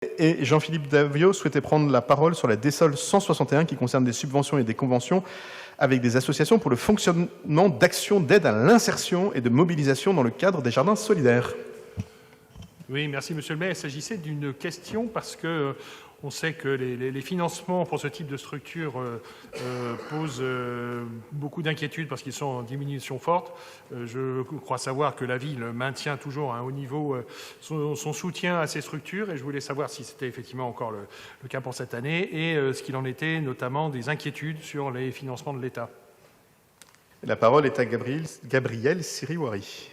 Et Jean-Philippe Davio souhaitait prendre la parole sur la DSOL 161 qui concerne des subventions et des conventions avec des associations pour le fonctionnement d'actions d'aide à l'insertion et de mobilisation dans le cadre des jardins solidaires. Oui, merci Monsieur le maire. Il s'agissait d'une question parce que on sait que les financements pour ce type de structure posent beaucoup d'inquiétudes parce qu'ils sont en diminution forte. Je crois savoir que la ville maintient toujours à un haut niveau son soutien à ces structures et je voulais savoir si c'était effectivement encore le cas pour cette année et ce qu'il en était notamment des inquiétudes sur les financements de l'État. La parole est à Gabriel Siriwari.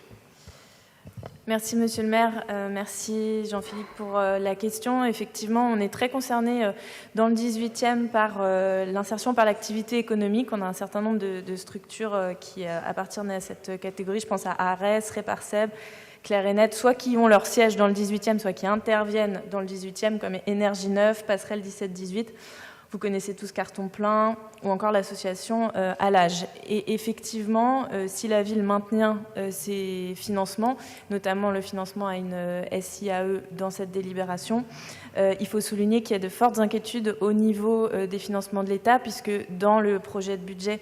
Merci Monsieur le maire, merci Jean-Philippe pour la question. Effectivement, on est très concerné dans le 18e par l'insertion par l'activité économique. On a un certain nombre de structures qui appartiennent à cette catégorie. Je pense à ARES, Réparseb, Clair et Net, soit qui ont leur siège dans le 18e, soit qui interviennent dans le 18e, comme Énergie 9, Passerelle 17-18. Vous connaissez tous Carton Plein ou encore l'association à l'âge. Et effectivement, si la ville maintient ses financements, notamment le financement à une SIAE dans cette délibération, il faut souligner qu'il y a de fortes inquiétudes au niveau des financements de l'État, puisque dans le projet de budget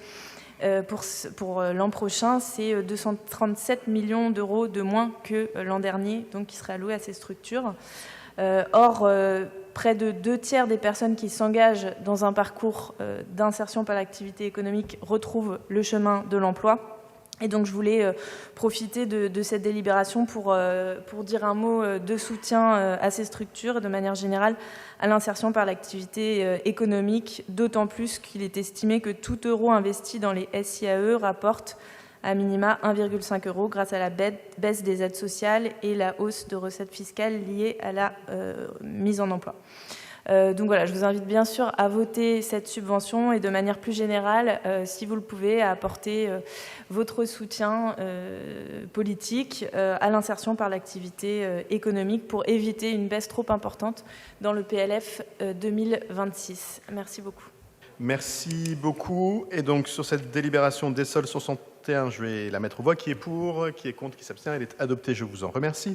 pour l'an prochain, c'est 237 millions d'euros de moins que l'an dernier, donc qui seraient alloués à ces structures. Or, près de 2/3 des personnes qui s'engagent dans un parcours d'insertion par l'activité économique retrouvent le chemin de l'emploi. Et donc, je voulais profiter de cette délibération pour dire un mot de soutien à ces structures et de manière générale à l'insertion par l'activité économique, d'autant plus qu'il est estimé que tout euro investi dans les SIAE rapporte à minima 1,5 € grâce à la baisse des aides sociales et la hausse de recettes fiscales liées à la mise en emploi. Donc voilà, je vous invite bien sûr à voter cette subvention et de manière plus générale, si vous le pouvez, à apporter votre soutien politique à l'insertion par l'activité économique pour éviter une baisse trop importante dans le PLF 2026. Merci beaucoup. Merci beaucoup. Et donc, sur cette délibération DSOL 61, je vais la mettre aux voix. Qui est pour, qui est contre, qui s'abstient? Elle est adoptée. Je vous en remercie.